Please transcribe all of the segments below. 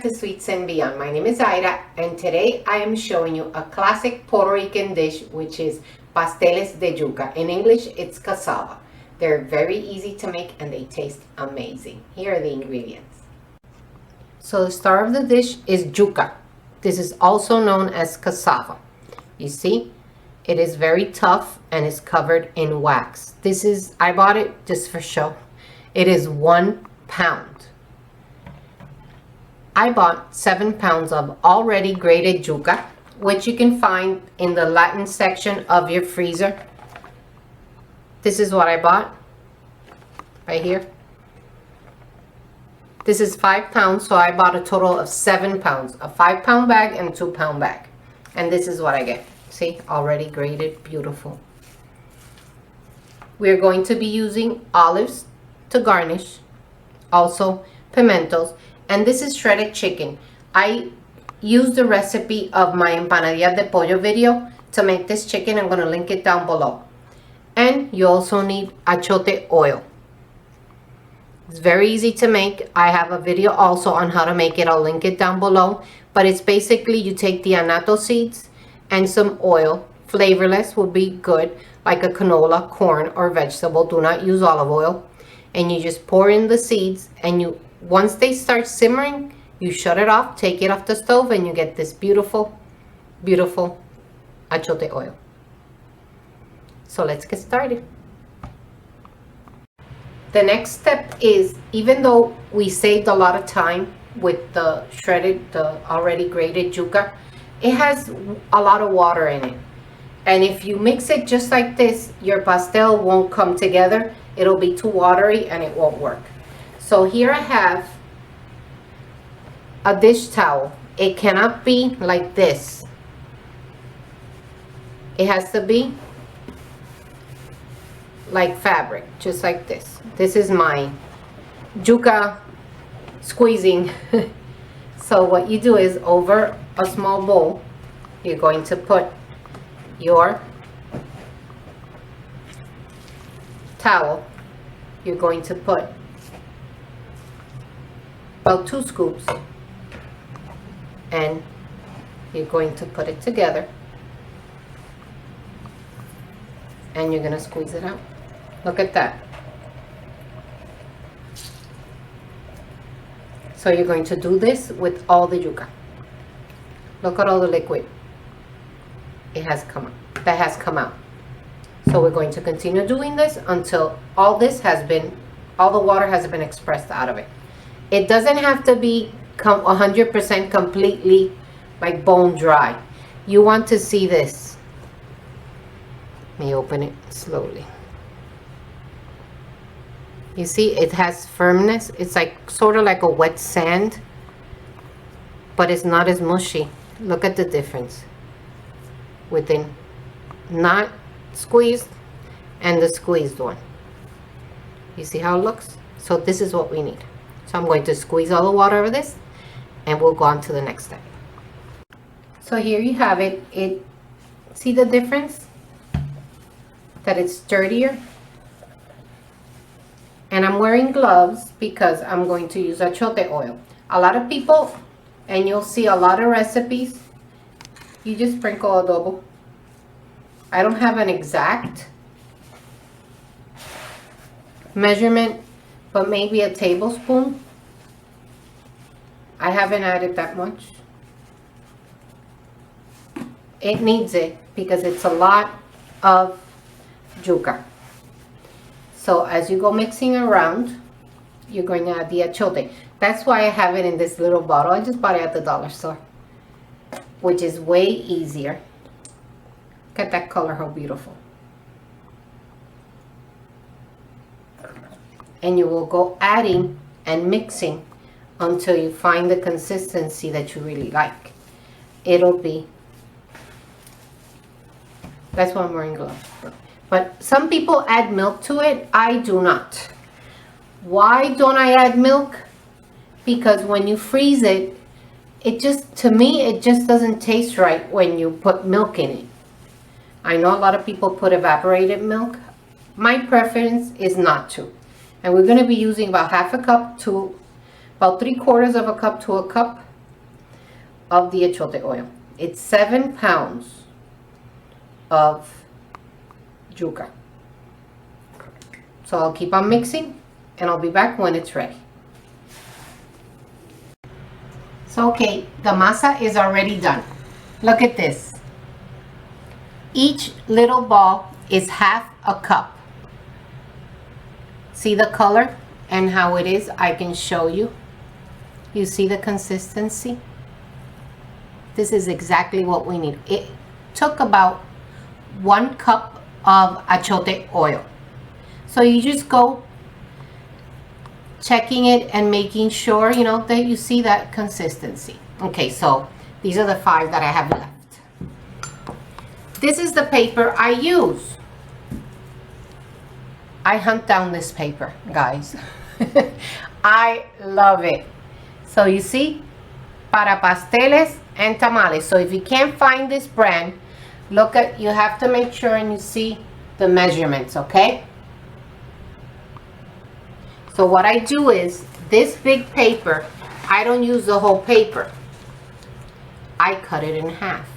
back to Sweets and Beyond. My name is Ida, and today I am showing you a classic Puerto Rican dish, which is Pasteles de Yuca. In English, it's cassava. They're very easy to make and they taste amazing. Here are the ingredients. So the star of the dish is yuca. This is also known as cassava. You see, it is very tough and is covered in wax. I bought it just for show. It is 1 pound. I bought 7 pounds of already grated yuca, which you can find in the Latin section of your freezer. This is what I bought right here. This is 5 pounds, so I bought a total of 7 pounds, a 5-pound bag and a 2-pound bag. And this is what I get. See, already grated, beautiful. We're going to be using olives to garnish, also pimentos. And this is shredded chicken. I used the recipe of my empanadillas de pollo video to make this chicken. I'm going to link it down below. And you also need achiote oil. It's very easy to make. I have a video also on how to make it. I'll link it down below. But it's basically you take the annatto seeds and some oil. Flavorless would be good, like a canola, corn, or vegetable. Do not use olive oil. And you just pour in the seeds, and once they start simmering, you shut it off, take it off the stove, and you get this beautiful, beautiful achiote oil. So let's get started. The next step is, even though we saved a lot of time with the already grated yuca, it has a lot of water in it. And if you mix it just like this, your pastel won't come together. It'll be too watery and it won't work. So here I have a dish towel. It cannot be like this. It has to be like fabric, just like this. This is my yuca squeezing. So what you do is, over a small bowl, you're going to put your towel. You're going to put about 2 scoops, and you're going to put it together, and you're going to squeeze it out. Look at that. So you're going to do this with all the yuca. Look at all the liquid that has come out. So we're going to continue doing this until all the water has been expressed out of it. It doesn't have to be 100% completely like bone dry. You want to see this. Let me open it slowly. You see, it has firmness. It's like sort of like a wet sand, but it's not as mushy. Look at the difference within not squeezed and the squeezed one. You see how it looks? So this is what we need. So I'm going to squeeze all the water out of this, and we'll go on to the next step. So here you have it. See the difference? That it's sturdier. And I'm wearing gloves because I'm going to use achiote oil. A lot of people, and you'll see a lot of recipes, you just sprinkle adobo. I don't have an exact measurement, but maybe a tablespoon. I haven't added that much. It needs it because it's a lot of yuca. So as you go mixing around, you're going to add the achiote. That's why I have it in this little bottle. I just bought it at the dollar store, which is way easier. Look at that color, how beautiful. And you will go adding and mixing until you find the consistency that you really like. It'll be, that's why I'm wearing gloves. But some people add milk to it. I do not. Why don't I add milk? Because when you freeze it, to me, it just doesn't taste right when you put milk in it. I know a lot of people put evaporated milk. My preference is not to. And we're going to be using about half a cup to about 3/4 of a cup to a cup of the achiote oil. It's 7 pounds of yuca. So I'll keep on mixing and I'll be back when it's ready. So okay, the masa is already done. Look at this. Each little ball is half a cup. See the color and how it is? I can show you. You see the consistency? This is exactly what we need. It took about 1 cup of achiote oil. So you just go checking it and making sure, you know, that you see that consistency. Okay, so these are the 5 that I have left. This is the paper I use. I hunt down this paper, guys. I love it. So you see, para pasteles and tamales. So if you can't find this brand, look at, you have to make sure and you see the measurements, okay? So what I do is, this big paper, I don't use the whole paper. I cut it in half.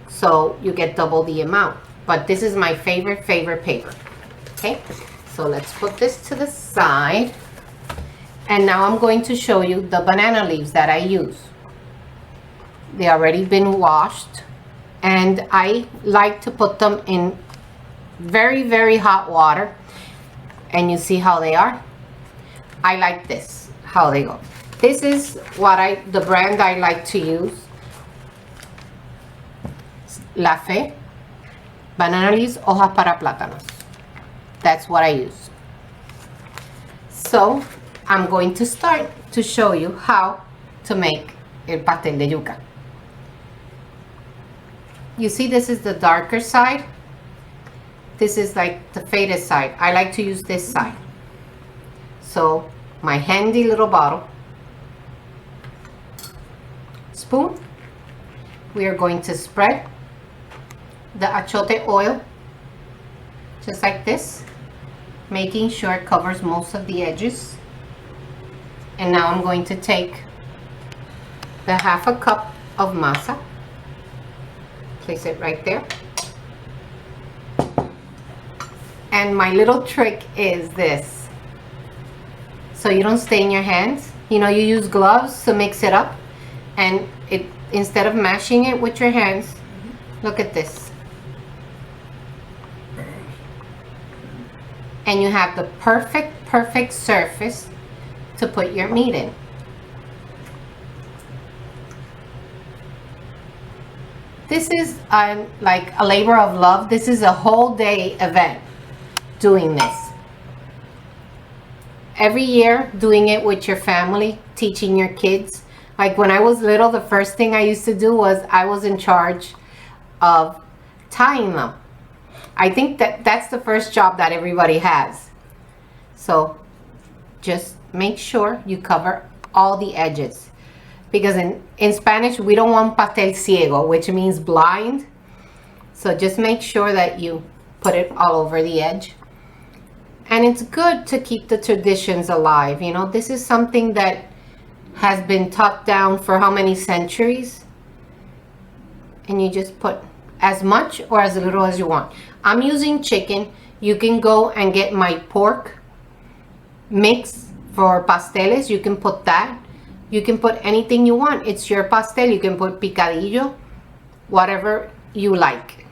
So you get double the amount. But this is my favorite paper. Okay, so let's put this to the side. And now I'm going to show you the banana leaves that I use. They already been washed. And I like to put them in very, very hot water. And you see how they are? I like this, how they go. This is what the brand I like to use. La Fe, banana leaves, hojas para plátanos. That's what I use. So, I'm going to start to show you how to make el pastel de yuca. You see, this is the darker side. This is like the faded side. I like to use this side. So my handy little bottle, spoon, we are going to spread the achiote oil just like this, making sure it covers most of the edges. And now I'm going to take the 1/2 cup of masa, place it right there. And my little trick is this. So you don't stain your hands. You know, you use gloves to mix it up. And it, instead of mashing it with your hands, look at this. And you have the perfect surface to put your meat in. This is like a labor of love. This is a whole day event. Doing this every year, doing it with your family, teaching your kids. Like when I was little, the first thing I used to do was I was in charge of tying them. I think that's the first job that everybody has. So just make sure you cover all the edges, because in Spanish we don't want pastel ciego, which means blind. So just make sure that you put it all over the edge. And it's good to keep the traditions alive. You know, this is something that has been taught down for how many centuries? And you just put as much or as little as you want. I'm using chicken. You can go and get my pork mix for pasteles. You can put that. You can put anything you want. It's your pastel. You can put picadillo, whatever you like.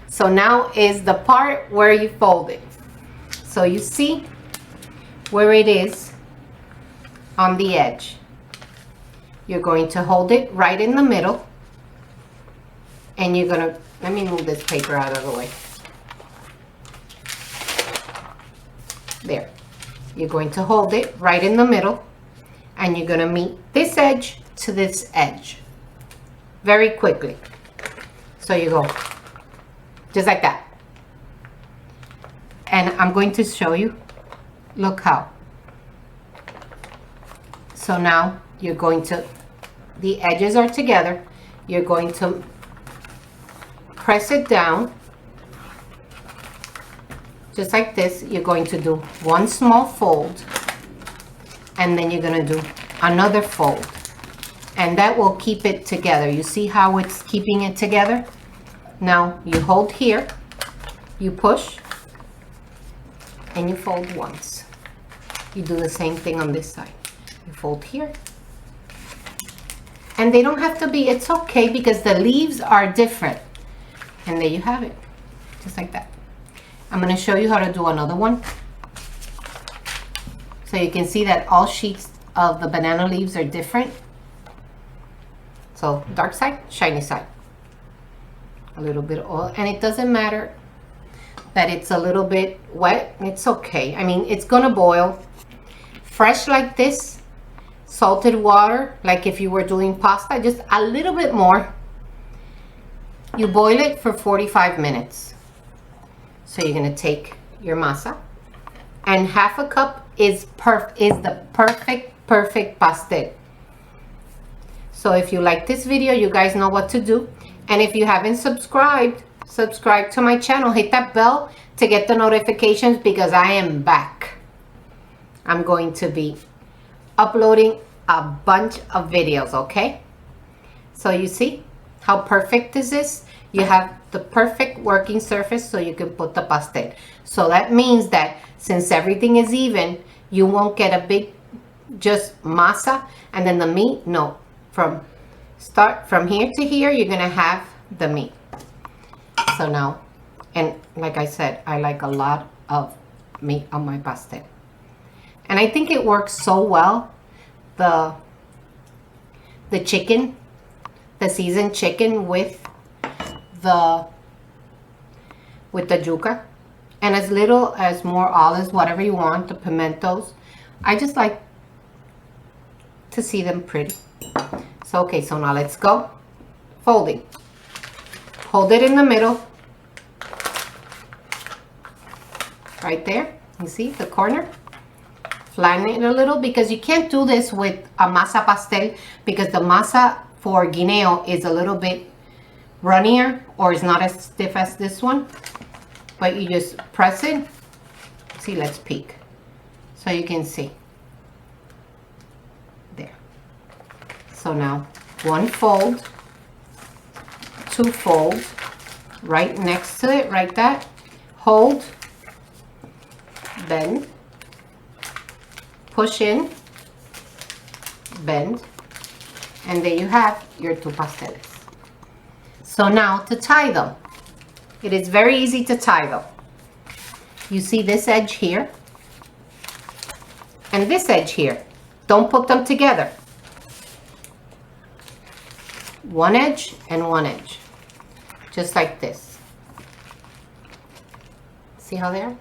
So now is the part where you fold it. So you see where it is on the edge. You're going to hold it right in the middle, and you're going to, let me move this paper out of the way. There. You're going to hold it right in the middle, and you're going to meet this edge to this edge very quickly. So you go just like that. And I'm going to show you, look how. So now you're going to, the edges are together. You're going to press it down just like this. You're going to do one small fold, and then you're going to do another fold, and that will keep it together. You see how it's keeping it together? Now you hold here, you push, and you fold once. You do the same thing on this side. You fold here. And they don't have to be, it's okay because the leaves are different. And there you have it, just like that. I'm gonna show you how to do another one. So you can see that all sheets of the banana leaves are different. So dark side, shiny side. A little bit of oil, and it doesn't matter that it's a little bit wet, it's okay. I mean, it's gonna boil. Fresh like this, salted water, like if you were doing pasta, just a little bit more. You boil it for 45 minutes. So you're gonna take your masa, and half a cup is the perfect pastel. So if you like this video, you guys know what to do. And if you haven't subscribed, subscribe to my channel. Hit that bell to get the notifications because I am back. I'm going to be uploading a bunch of videos, okay? So you see how perfect this is? You have the perfect working surface so you can put the pastel. So that means that since everything is even, you won't get a big just masa and then the meat. No, from here to here, you're gonna have the meat. So now, and like I said, I like a lot of meat on my pastel. And I think it works so well. The chicken, the seasoned chicken with the yuca, and as little as more olives, whatever you want, the pimentos. I just like to see them pretty. So okay, so now let's go. Folding. Hold it in the middle. Right there. You see the corner? Flatten it a little because you can't do this with a masa pastel because the masa for guineo is a little bit runnier or is not as stiff as this one. But you just press it. See, let's peek. So you can see. There. So now one fold, two folds, right next to it, like that. Hold, bend, push in, bend, and there you have your two pasteles. So now to tie them. It is very easy to tie them. You see this edge here and this edge here. Don't put them together. One edge and one edge. Just like this. See how they are?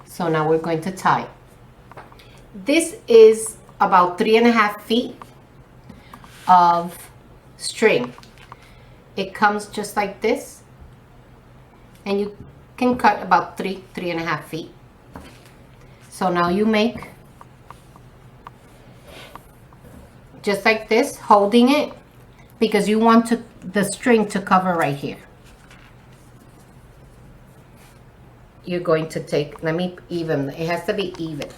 So now we're going to tie. This is about 3.5 feet of string. It comes just like this, and you can cut about 3.5 feet. So now you make just like this, holding it because you want the string to cover right here. You're going to take, let me even, it has to be even.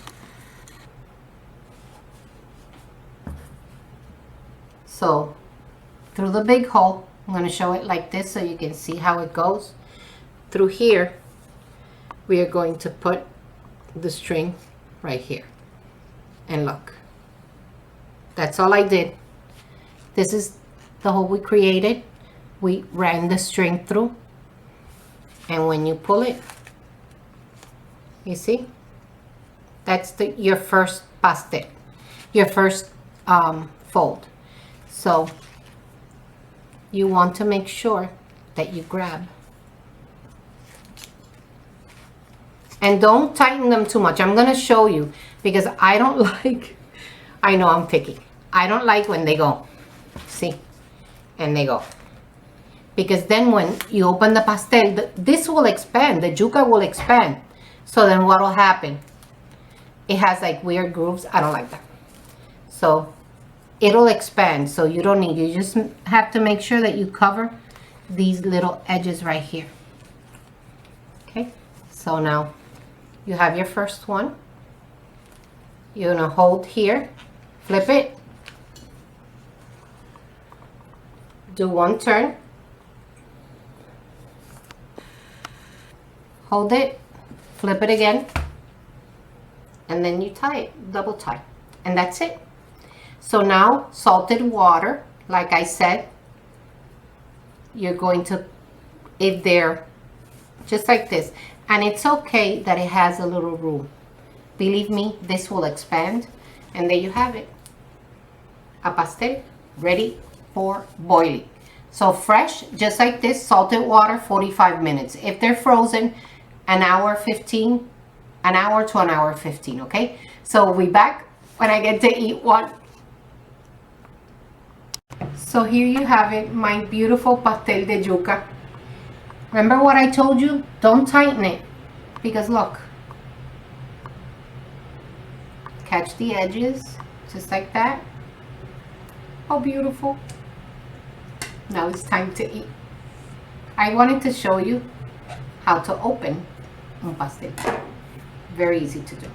So through the big hole, I'm going to show it like this so you can see how it goes. Through here, we are going to put the string right here. And look, that's all I did. This is the hole we created. We ran the string through. And when you pull it, you see, that's your first pastel, your first fold. So you want to make sure that you grab. And don't tighten them too much. I'm going to show you because I don't like, I know I'm picky. I don't like when they go, see, and they go. Because then when you open the pastel, this will expand, the yuca will expand. So then what will happen? It has like weird grooves. I don't like that. So it'll expand. So you don't need, you just have to make sure that you cover these little edges right here. Okay. So now you have your first one. You're gonna hold here, flip it, do one turn, hold it, flip it again, and then you tie it, double tie, and that's it. So now salted water, like I said, you're going to, if they're just like this, and it's okay that it has a little room. Believe me, this will expand, and there you have it. A pastel ready for boiling. So fresh, just like this, salted water, 45 minutes. If they're frozen, an hour 15, an hour to an hour 15, okay? So we'll be back when I get to eat one. So here you have it, my beautiful pastel de yuca. Remember what I told you? Don't tighten it, because look, catch the edges, just like that. How beautiful. Now it's time to eat. I wanted to show you how to open un pastel. Very easy to do.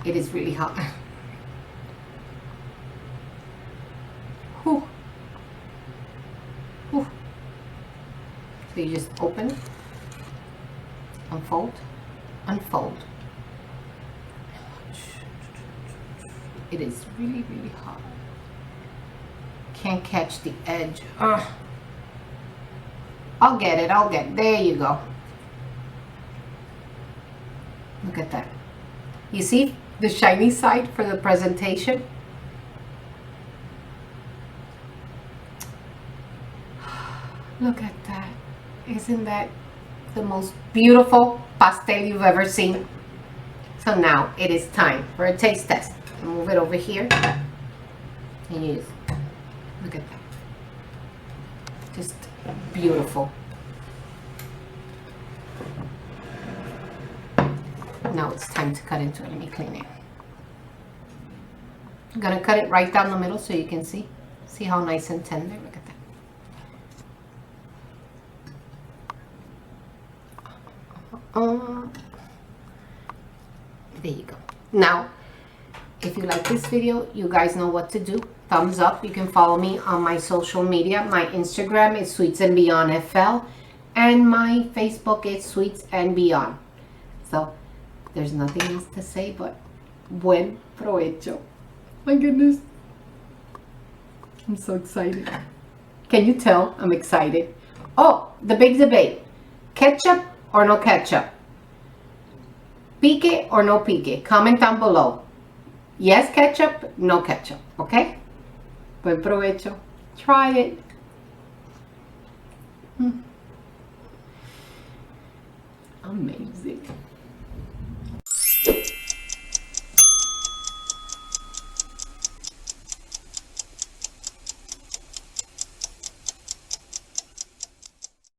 It is really hot. Whew. Whew. So you just open, unfold, unfold. It is really, really hot. Can't catch the edge. Ugh. I'll get it. There you go. Look at that. You see the shiny side for the presentation? Look at that. Isn't that the most beautiful pastel you've ever seen? So now it is time for a taste test. Move it over here. And you just look at that. Just beautiful. Now it's time to cut into it. Let me clean it. I'm gonna cut it right down the middle so you can see. See how nice and tender. Look at that. There you go. Now, if you like this video, you guys know what to do. Thumbs up. You can follow me on my social media. My Instagram is Sweets and Beyond FL, and my Facebook is Sweets and Beyond. So there's nothing else to say but buen provecho. My goodness, I'm so excited. Can you tell I'm excited? Oh, the big debate: ketchup or no ketchup? Pique or no pique? Comment down below. Yes ketchup, no ketchup, okay? Buen provecho. Try it. Amazing.